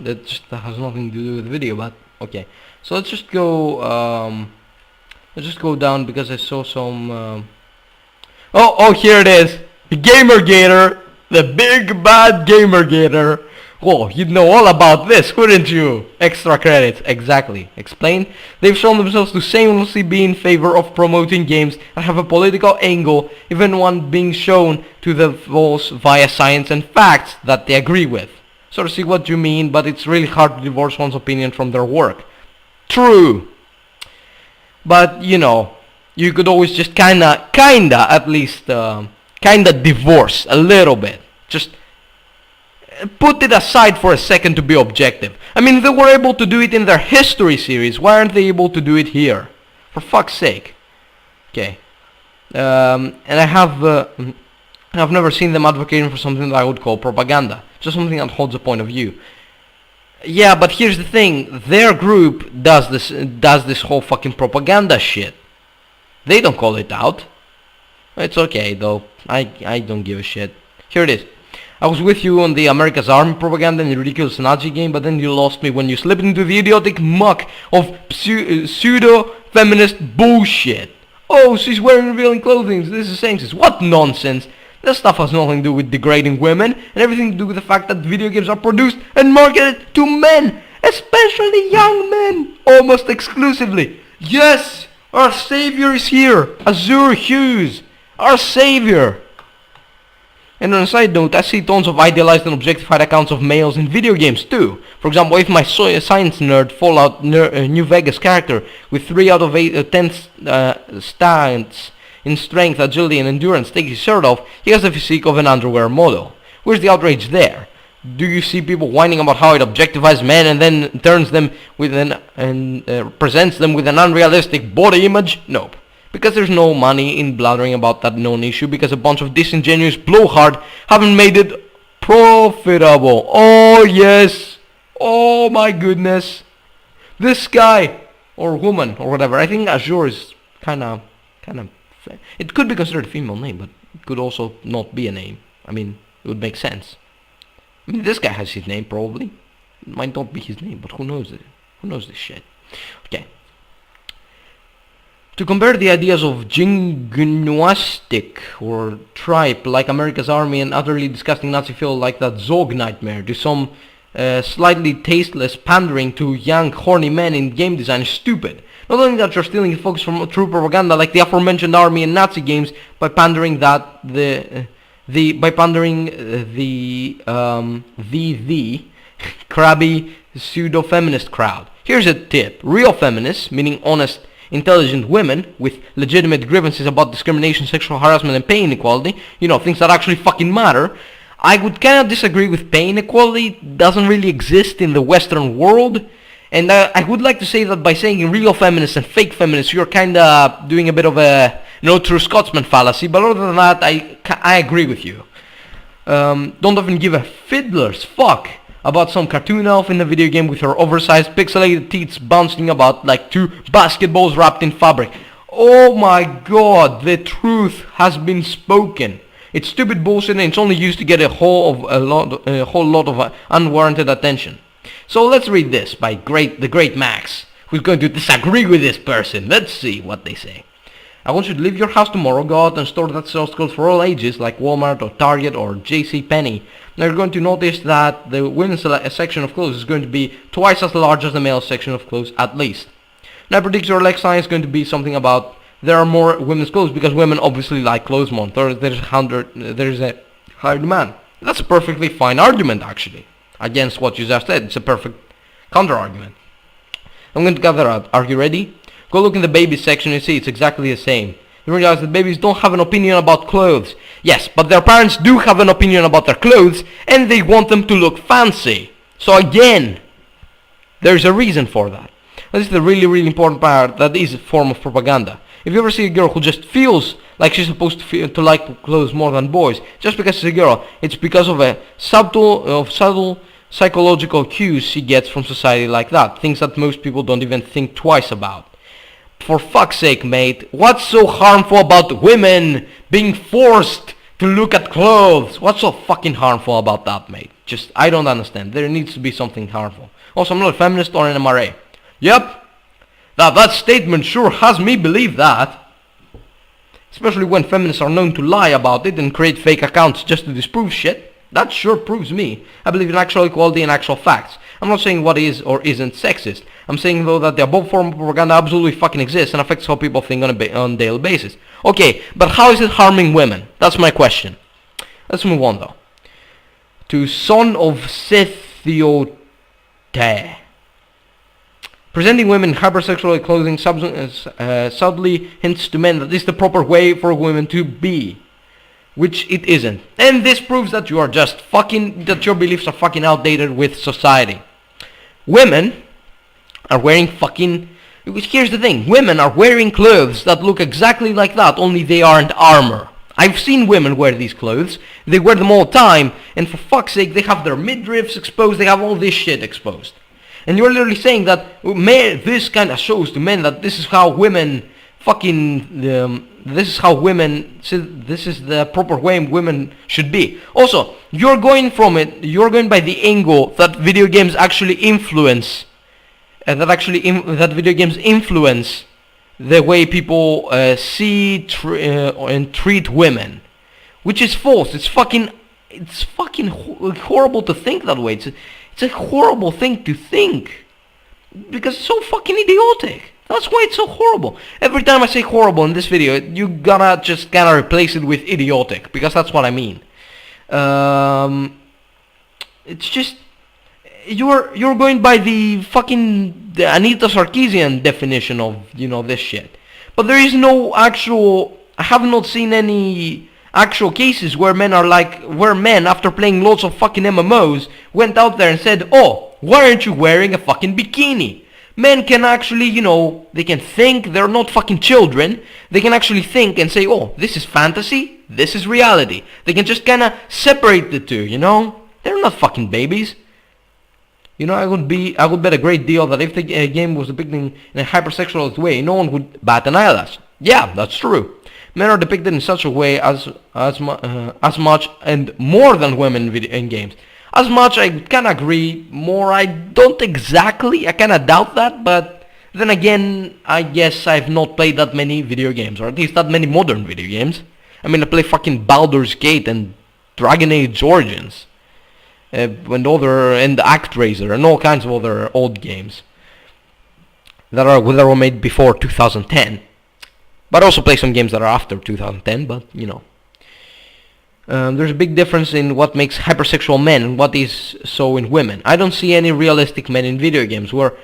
that just has nothing to do with the video, but okay. So let's just go down because I saw some oh, here it is. Gamergator, the big bad Gamergator. Whoa, you'd know all about this, wouldn't you? Extra credits, exactly. Explain? They've shown themselves to shamelessly be in favor of promoting games that have a political angle, even one being shown to the false via science and facts that they agree with. Sort of see what you mean, but it's really hard to divorce one's opinion from their work. True. But, you know, you could always just kinda at least, kinda divorce a little bit. Just put it aside for a second to be objective. I mean, they were able to do it in their history series. Why aren't they able to do it here? For fuck's sake. Okay. And I've never seen them advocating for something that I would call propaganda. Just something that holds a point of view. Yeah, but here's the thing. Their group does this whole fucking propaganda shit. They don't call it out. It's okay though. I don't give a shit. Here it is. I was with you on the America's Army propaganda and the ridiculous Nazi game, but then you lost me when you slipped into the idiotic muck of pseudo-feminist bullshit. Oh, she's wearing revealing clothing, this is sexist. What nonsense! This stuff has nothing to do with degrading women, and everything to do with the fact that video games are produced and marketed to men, especially young men, almost exclusively. Yes! Our savior is here! Azure Hughes! Our savior! And on a side note, I see tons of idealized and objectified accounts of males in video games too. For example, if my science nerd Fallout New Vegas character with 3 out of 10 stats in strength, agility and endurance takes his shirt off, he has the physique of an underwear model. Where's the outrage there? Do you see people whining about how it objectifies men and then turns them with presents them with an unrealistic body image? Nope. Because there's no money in blathering about that known issue, because a bunch of disingenuous blowhard haven't made it profitable. Oh yes! Oh my goodness! This guy, or woman, or whatever, I think Azure is kinda, it could be considered a female name, but it could also not be a name. I mean, it would make sense. I mean, this guy has his name, probably. It might not be his name, but who knows it? Who knows this shit? Okay. To compare the ideas of jingoistic or tripe like America's Army and utterly disgusting Nazi feel like that Zog nightmare to some slightly tasteless pandering to young horny men in game design is stupid. Not only that, you're stealing the focus from true propaganda like the aforementioned army and Nazi games by pandering the crabby pseudo-feminist crowd. Here's a tip. Real feminists, meaning honest, intelligent women with legitimate grievances about discrimination, sexual harassment and pay inequality, you know, things that actually fucking matter. I would kind of disagree with pay inequality. It doesn't really exist in the Western world. And I would like to say that by saying real feminists and fake feminists, you're kind of doing a bit of a, true Scotsman fallacy. But other than that, I agree with you. Don't even give a fiddler's fuck about some cartoon elf in the video game with her oversized pixelated teeth bouncing about like 2 basketballs wrapped in fabric. Oh my god, the truth has been spoken. It's stupid bullshit and it's only used to get a whole lot of unwarranted attention. So let's read this by the great Max, who's going to disagree with this person. Let's see what they say. I want you to leave your house tomorrow, go out and store that sells clothes for all ages like Walmart or Target or JCPenney. Now you're going to notice that the women's section of clothes is going to be twice as large as the male section of clothes at least. Now I predict your next line is going to be something about there are more women's clothes because women obviously like clothes more. There's a higher demand. That's a perfectly fine argument actually. Against what you just said. It's a perfect counter argument. I'm going to gather out. Are you ready? Go look in the babies section and see it's exactly the same. You realize that babies don't have an opinion about clothes. Yes, but their parents do have an opinion about their clothes and they want them to look fancy. So again, there's a reason for that. This is the really, really important part that is a form of propaganda. If you ever see a girl who just feels like she's supposed to like clothes more than boys, just because she's a girl, it's because of a subtle psychological cues she gets from society like that. Things that most people don't even think twice about. For fuck's sake, mate, what's so harmful about women being forced to look at clothes. What's so fucking harmful about that, mate? Just, I don't understand. There needs to be something harmful. Also, I'm not a feminist or an MRA. Yep. That statement sure has me believe that. Especially when feminists are known to lie about it and create fake accounts just to disprove shit. That sure proves me. I believe in actual equality and actual facts. I'm not saying what is or isn't sexist. I'm saying though that the above form of propaganda absolutely fucking exists and affects how people think on a daily basis. Okay, but how is it harming women? That's my question. Let's move on though. To Son of Sethiote. Presenting women in hypersexual clothing subtly hints to men that this is the proper way for women to be. Which it isn't. And this proves that you are just fucking, that your beliefs are fucking outdated with society. Women are wearing fucking, here's the thing, women are wearing clothes that look exactly like that, only they aren't armor. I've seen women wear these clothes, they wear them all the time, and for fuck's sake, they have their midriffs exposed, they have all this shit exposed. And you're literally saying that this kind of shows to men that this is how women fucking, this is how women, this is the proper way women should be. Also, you're going by the angle that video games actually influence, that video games influence the way people see and treat women, which is false. It's fucking horrible to think that way. It's a horrible thing to think because it's so fucking idiotic. That's why it's so horrible. Every time I say horrible in this video, you gotta just kinda replace it with idiotic, because that's what I mean. It's just, you're going by the fucking Anita Sarkeesian definition of, this shit. But there is no actual, I have not seen any actual cases where men after playing lots of fucking MMOs went out there and said, oh, why aren't you wearing a fucking bikini? Men can actually, they can think, they're not fucking children. They can actually think and say, oh, this is fantasy, this is reality. They can just kinda separate the two, They're not fucking babies. I would bet a great deal that if the game was depicting in a hypersexual way, no one would bat an eyelash. Yeah, that's true. Men are depicted in such a way as much and more than women in games. As much, I can agree. More, I don't exactly. I kind of doubt that, but then again, I guess I've not played that many video games, or at least that many modern video games. I mean, I play fucking Baldur's Gate and Dragon Age Origins, and ActRaiser, and all kinds of other old games that were made before 2010. But I also play some games that are after 2010, but, there's a big difference in what makes hypersexual men and what is so in women. I don't see any realistic men in video games. Where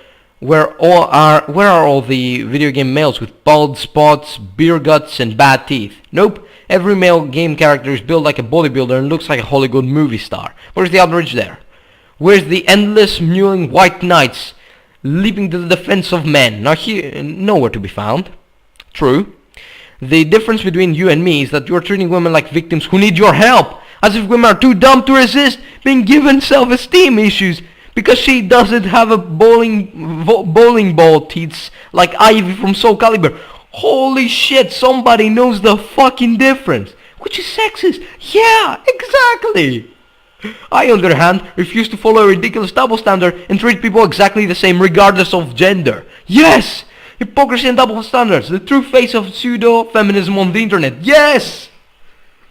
are all the video game males with bald spots, beer guts, and bad teeth? Nope. Every male game character is built like a bodybuilder and looks like a Hollywood movie star. Where's the outrage there? Where's the endless mewing white knights leaping to the defense of men? Nowhere to be found. True. The difference between you and me is that you're treating women like victims who need your help, as if women are too dumb to resist being given self-esteem issues because she doesn't have a bowling ball teeth like Ivy from Soul Calibur. Holy shit, somebody knows the fucking difference. Which is sexist. Yeah, exactly. I, on the other hand, refuse to follow a ridiculous double standard and treat people exactly the same regardless of gender. Yes! Hypocrisy and double standards, the true face of pseudo-feminism on the internet. Yes!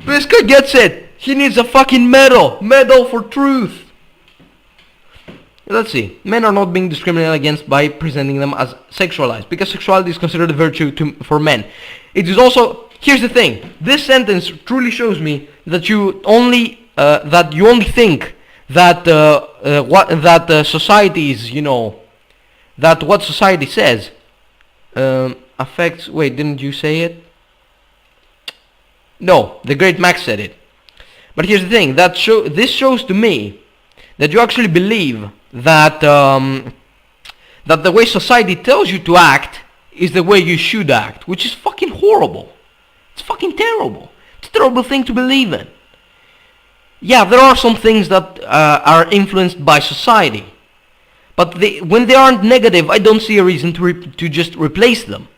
This guy gets it. He needs a fucking medal. Medal for truth. Let's see. Men are not being discriminated against by presenting them as sexualized, because sexuality is considered a virtue for men. It is also, here's the thing. This sentence truly shows me that you only think that society's, that what society says affects. Wait, didn't you say it? No, the great Max said it. But here's the thing. This shows to me that you actually believe that that the way society tells you to act is the way you should act, which is fucking horrible. It's fucking terrible. It's a terrible thing to believe in. Yeah, there are some things that are influenced by society. But when they aren't negative, I don't see a reason to just replace them.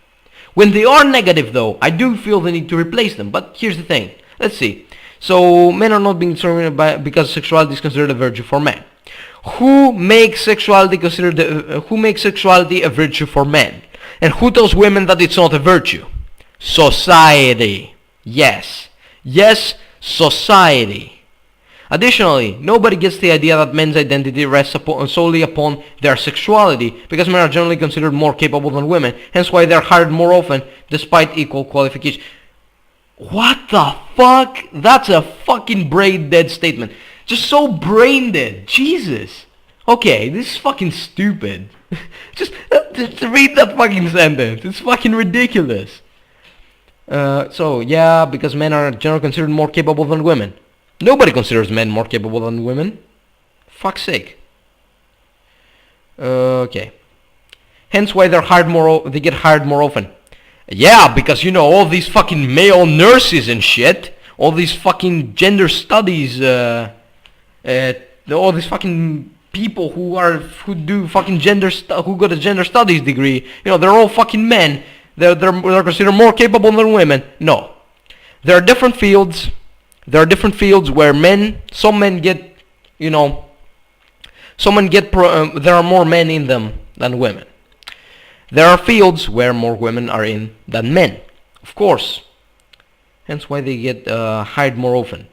When they are negative, though, I do feel the need to replace them. But here's the thing. Let's see. So men are not being determined because sexuality is considered a virtue for men. Who makes sexuality a virtue for men? And who tells women that it's not a virtue? Society. Yes, society. Additionally, nobody gets the idea that men's identity rests solely upon their sexuality, because men are generally considered more capable than women, hence why they're hired more often despite equal qualifications. What the fuck? That's a fucking brain dead statement. Just so brain dead. Jesus. Okay, this is fucking stupid. just read that fucking sentence. It's fucking ridiculous. So yeah, because men are generally considered more capable than women. Nobody considers men more capable than women. Fuck's sake. Okay. Hence why they get hired more often. Yeah, because all these fucking male nurses and shit, all these fucking gender studies, all these fucking people who do fucking who got a gender studies degree, they're all fucking men. They're considered more capable than women. No, there are different fields. There are different fields where some men get, there are more men in them than women. There are fields where more women are in than men, of course. Hence why they get hired more often.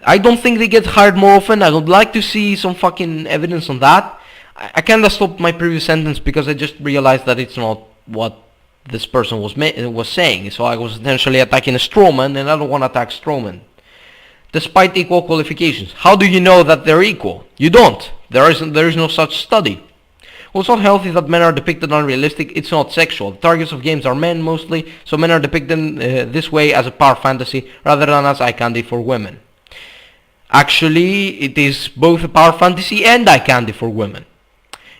I don't think they get hired more often. I would like to see some fucking evidence on that. I kinda stopped my previous sentence because I just realized that it's not what this person was saying. So I was essentially attacking a strawman, and I don't want to attack strawman. Despite equal qualifications. How do you know that they're equal? You don't. There is no such study. Well, it's not healthy that men are depicted unrealistic. It's not sexual. The targets of games are men mostly, so men are depicted this way as a power fantasy rather than as eye candy for women. Actually, it is both a power fantasy and eye candy for women.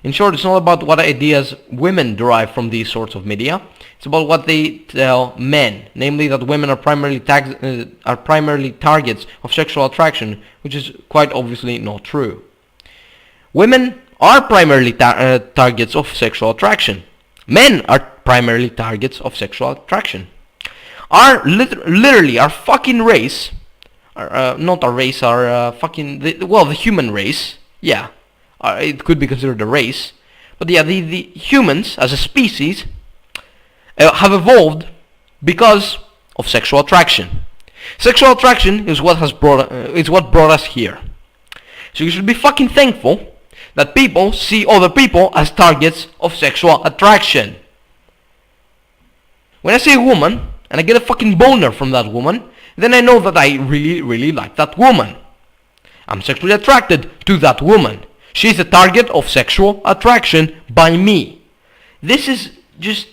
In short, it's not about what ideas women derive from these sorts of media. It's about what they tell men, namely that women are primarily targets of sexual attraction, which is quite obviously not true. Women are primarily targets of sexual attraction. Men are primarily targets of sexual attraction. Literally, our fucking race, not our race, the human race, yeah. It could be considered a race, but yeah, the humans as a species have evolved because of sexual attraction. Sexual attraction is what brought us here. So you should be fucking thankful that people see other people as targets of sexual attraction. When I see a woman and I get a fucking boner from that woman, then I know that I really, really like that woman. I'm sexually attracted to that woman. She's a target of sexual attraction by me. This is just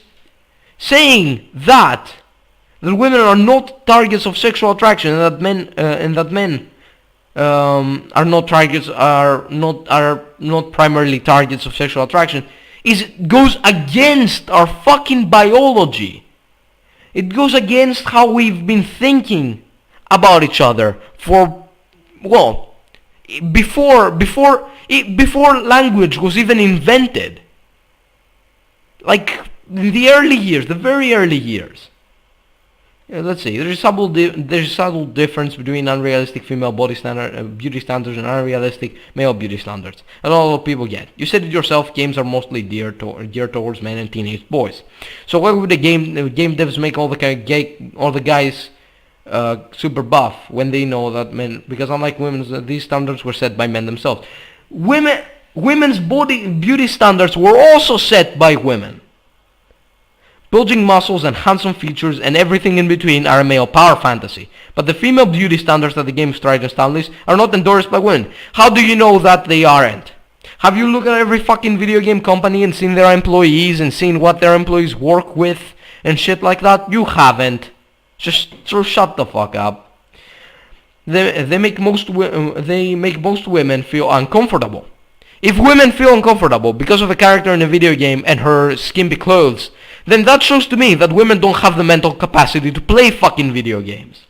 saying that women are not targets of sexual attraction, and that men are not primarily targets of sexual attraction. Goes against our fucking biology. It goes against how we've been thinking about each other before language was even invented. Like in the very early years. Let's see. There's a subtle difference between unrealistic female beauty standards and unrealistic male beauty standards. And a lot of people get. You said it yourself. Games are mostly geared towards men and teenage boys. So why would the game devs make all the guys super buff when they know that men? Because unlike women's, these standards were set by men themselves. Women's beauty standards were also set by women. Bulging muscles and handsome features and everything in between are a male power fantasy. But the female beauty standards that the game strives and establishes are not endorsed by women. How do you know that they aren't? Have you looked at every fucking video game company and seen their employees and seen what their employees work with and shit like that? You haven't. So shut the fuck up. They make most women feel uncomfortable. If women feel uncomfortable because of a character in a video game and her skimpy clothes, then that shows to me that women don't have the mental capacity to play fucking video games.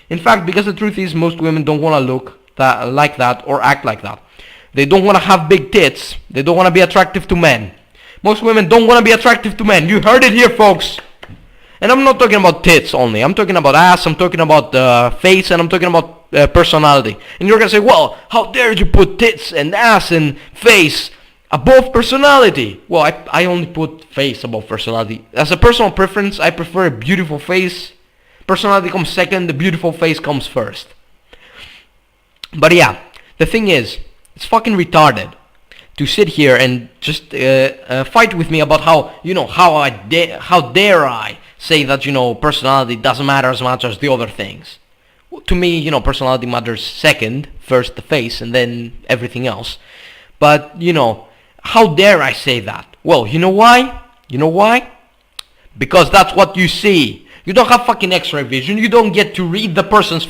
In fact, because the truth is most women don't want to look like that or act like that. They don't want to have big tits. They don't want to be attractive to men. Most women don't want to be attractive to men. You heard it here, folks. And I'm not talking about tits only. I'm talking about ass, I'm talking about face, and I'm talking about personality. And you're gonna say, well, how dare you put tits and ass and face above personality? Well, I only put face above personality. As a personal preference, I prefer a beautiful face. Personality comes second, the beautiful face comes first. But yeah, the thing is, it's fucking retarded to sit here and just fight with me about how, how dare I say that, personality doesn't matter as much as the other things. Well, to me, personality matters second, first the face, and then everything else. But, how dare I say that? Well, you know why? You know why? Because that's what you see. You don't have fucking X-ray vision. You don't get to read the person's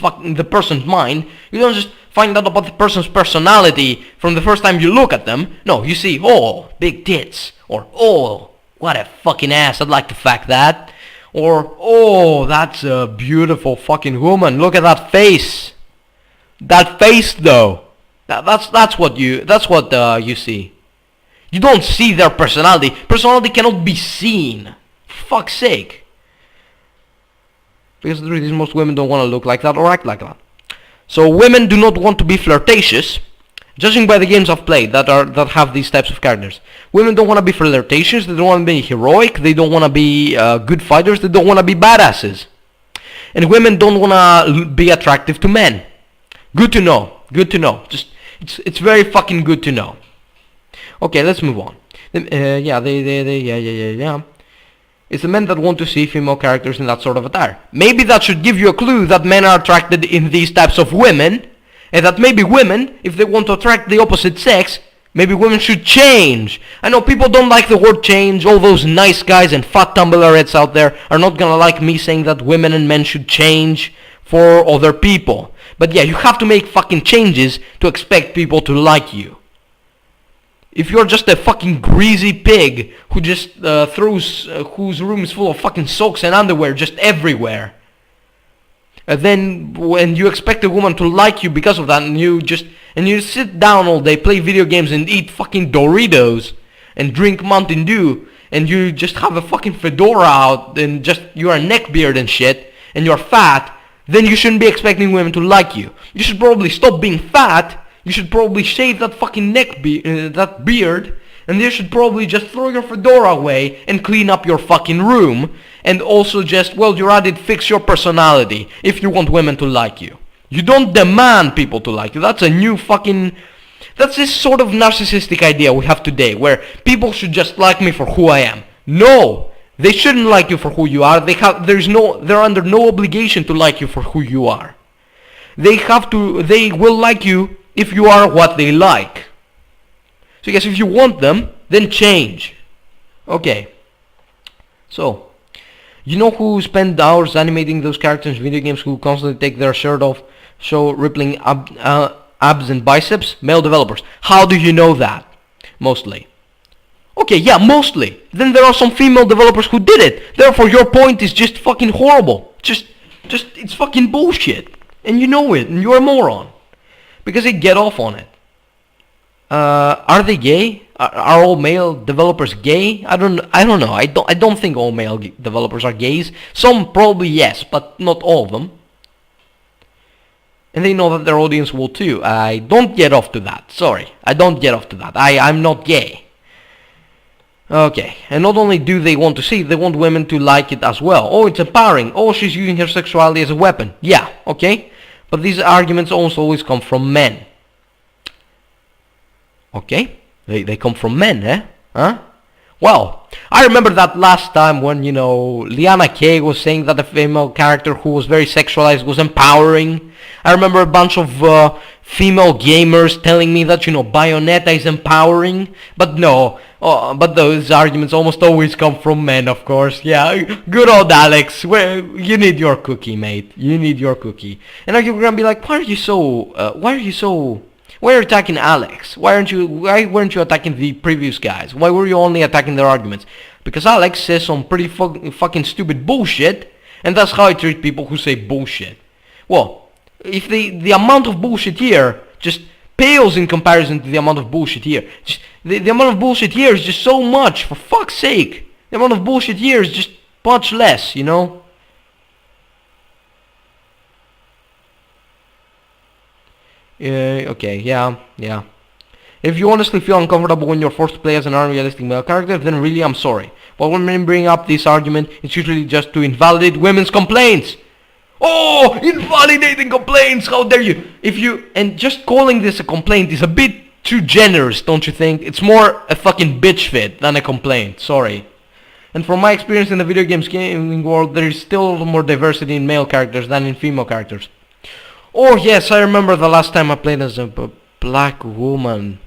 mind. You don't just find out about the person's personality from the first time you look at them. No, you see, oh, big tits. Or, oh, what a fucking ass. I'd like to fuck that. Or, oh, that's a beautiful fucking woman. Look at that face. That face, though. That's what you see. You don't see their personality. Personality cannot be seen. For fuck's sake. Because the truth is, most women don't want to look like that or act like that. So women do not want to be flirtatious, judging by the games I've played that have these types of characters. Women don't want to be flirtatious, they don't want to be heroic, they don't want to be good fighters, they don't want to be badasses. And women don't want to be attractive to men. Good to know. Good to know. Just it's very fucking good to know. Okay, let's move on. It's the men that want to see female characters in that sort of attire. Maybe that should give you a clue that men are attracted in these types of women, and that maybe women, if they want to attract the opposite sex, maybe women should change. I know people don't like the word change. All those nice guys and fat tumblerheads out there are not gonna like me saying that women and men should change for other people. But yeah, you have to make fucking changes to expect people to like you. If you're just a fucking greasy pig who just whose room is full of fucking socks and underwear just everywhere, then when you expect a woman to like you because of that, and you sit down all day, play video games and eat fucking Doritos and drink Mountain Dew, and you just have a fucking fedora out and just you're a neckbeard and shit, and you're fat, then you shouldn't be expecting women to like you. You should probably stop being fat. You should probably shave that fucking that beard, and you should probably just throw your fedora away and clean up your fucking room, and also just, well, you're at it, fix your personality if you want women to like you. You don't demand people to like you. That's this sort of narcissistic idea we have today, where people should just like me for who I am. No, they shouldn't like you for who you are. They're under no obligation to like you for who you are. They will like you if you are what they like. So yes, if you want them, then change. Okay. So, you know who spend hours animating those characters in video games who constantly take their shirt off, show rippling abs and biceps? Male developers. How do you know that? Mostly. Okay, yeah, mostly. Then there are some female developers who did it. Therefore, your point is just fucking horrible. Just it's fucking bullshit. And you know it, and you're a moron. Because they get off on it. Are they gay? Are all male developers gay? I don't know. I don't think all male developers are gays. Some probably yes, but not all of them. And they know that their audience will too. I don't get off to that. Sorry, I don't get off to that. I'm not gay. Okay, and not only do they want to see it, they want women to like it as well. Oh, it's empowering. Oh, she's using her sexuality as a weapon. Yeah, okay. But these arguments almost always come from men. Okay? They come from men, eh? Huh? Well, I remember that last time when, Liana K was saying that the female character who was very sexualized was empowering. I remember a bunch of female gamers telling me that, Bayonetta is empowering. But no, but those arguments almost always come from men, of course. Yeah, good old Alex. Well, you need your cookie, mate. You need your cookie. And you're gonna be like, why are you attacking Alex? Why weren't you attacking the previous guys? Why were you only attacking their arguments? Because Alex says some pretty fucking stupid bullshit, and that's how I treat people who say bullshit. Well, if the amount of bullshit here just pales in comparison to the amount of bullshit here. The amount of bullshit here is just so much, for fuck's sake. The amount of bullshit here is just much less, you know. Okay, yeah. If you honestly feel uncomfortable when you're forced to play as an unrealistic male character, then really I'm sorry. But when men bring up this argument, it's usually just to invalidate women's complaints. Oh, invalidating complaints, how dare you! And just calling this a complaint is a bit too generous, don't you think? It's more a fucking bitch fit than a complaint, sorry. And from my experience in the video games gaming world, there is still a little more diversity in male characters than in female characters. Oh yes, I remember the last time I played as a black woman.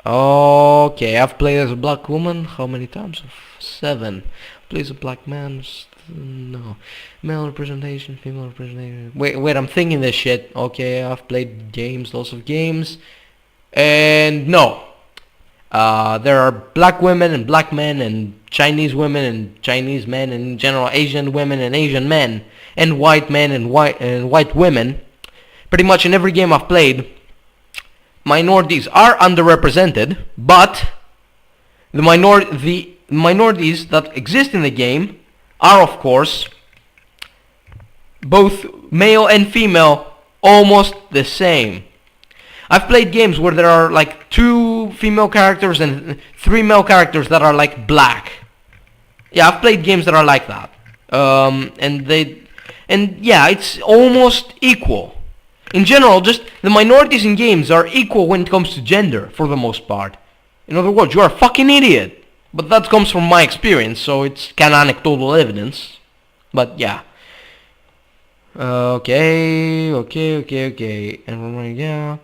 Okay, I've played as a black woman, how many times? 7. Plays a black man, no. Male representation, female representation. Wait, I'm thinking this shit. Okay, I've played games, lots of games. And no. There are black women and black men and Chinese women and Chinese men and in general Asian women and Asian men and white men and white women. Pretty much in every game I've played, minorities are underrepresented, but the minorities that exist in the game are, of course, both male and female, almost the same. I've played games where there are like 2 female characters and 3 male characters that are like black. Yeah, I've played games that are like that. And yeah, it's almost equal. In general, just the minorities in games are equal when it comes to gender, for the most part. In other words, you are a fucking idiot. But that comes from my experience, so it's kind of anecdotal evidence. But yeah. Okay. And yeah.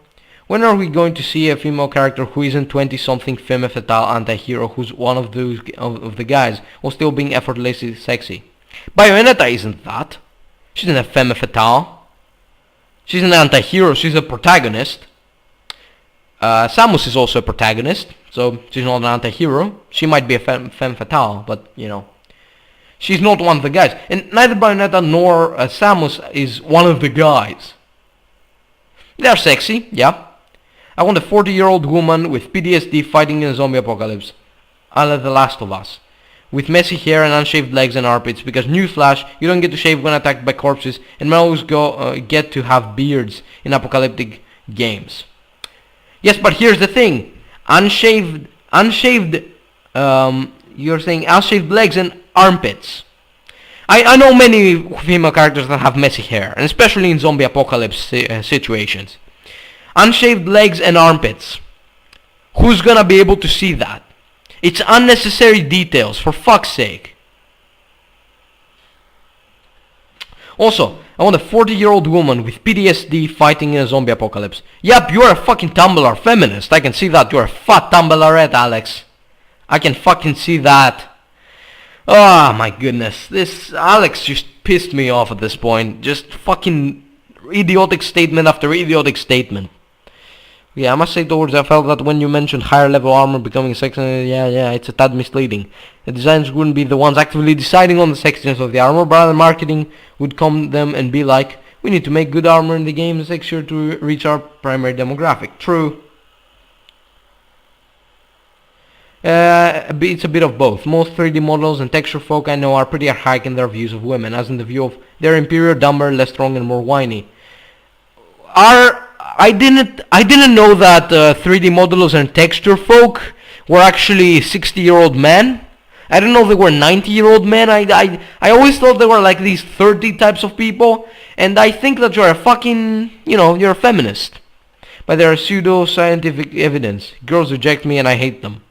When are we going to see a female character who isn't 20-something femme fatale anti-hero who's one of those of the guys while still being effortlessly sexy? Bayonetta isn't that. She's not a femme fatale. She's an anti-hero, she's a protagonist. Samus is also a protagonist, so she's not an anti-hero. She might be a femme fatale, but, you know. She's not one of the guys. And neither Bayonetta nor Samus is one of the guys. They're sexy, yeah. I want a 40-year-old woman with PTSD fighting in a zombie apocalypse. A la The Last of Us. With messy hair and unshaved legs and armpits, because newsflash, you don't get to shave when attacked by corpses, and men always get to have beards in apocalyptic games. Yes, but here's the thing. You're saying unshaved legs and armpits. I know many female characters that have messy hair, and especially in zombie apocalypse situations. Unshaved legs and armpits. Who's gonna be able to see that? It's unnecessary details, for fuck's sake. Also, I want a 40-year-old woman with PTSD fighting in a zombie apocalypse. Yup, you're a fucking Tumblr feminist. I can see that. You're a fat Tumblrette, Alex. I can fucking see that. Oh my goodness. This Alex just pissed me off at this point. Just fucking idiotic statement after idiotic statement. Yeah, I must say towards I felt that when you mentioned higher level armor becoming sexy, yeah, it's a tad misleading. The designers wouldn't be the ones actively deciding on the sexiness of the armor, but rather marketing would come them and be like, we need to make good armor in the game and make sure to reach our primary demographic. True. It's a bit of both. Most 3D models and texture folk I know are pretty archaic in their views of women, as in the view of they're inferior, dumber, less strong and more whiny. I didn't know that 3D modelers and texture folk were actually 60-year-old men. I didn't know they were 90-year-old men. I always thought they were like these 30 types of people. And I think that you're a fucking, you're a feminist. But there are pseudo-scientific evidence. Girls reject me and I hate them.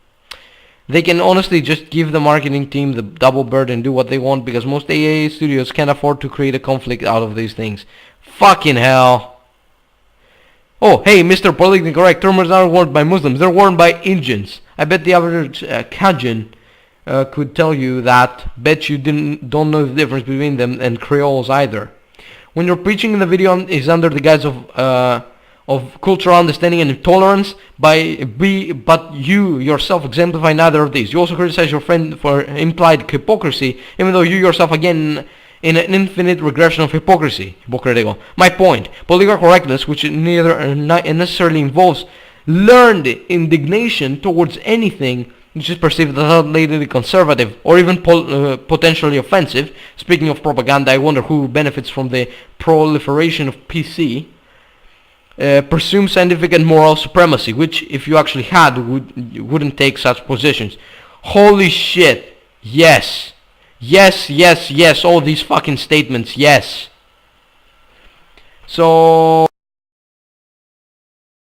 They can honestly just give the marketing team the double bird and do what they want because most AAA studios can't afford to create a conflict out of these things. Fucking hell. Oh, hey, Mr. Politically Correct, terms aren't worn by Muslims, they're worn by Indians. I bet the average Cajun could tell you that. Bet you don't know the difference between them and Creoles either. When you're preaching in the video is under the guise of cultural understanding and intolerance, but you yourself exemplify neither of these. You also criticize your friend for implied hypocrisy, even though you yourself again in an infinite regression of hypocrisy. Hypocritical. My point, political correctness, which neither necessarily involves learned indignation towards anything which is perceived as outdatedly conservative or even potentially offensive. Speaking of propaganda, I wonder who benefits from the proliferation of PC. Presumes scientific and moral supremacy, which if you actually had wouldn't take such positions. Holy shit. Yes. Yes, yes, yes. All these fucking statements. Yes. So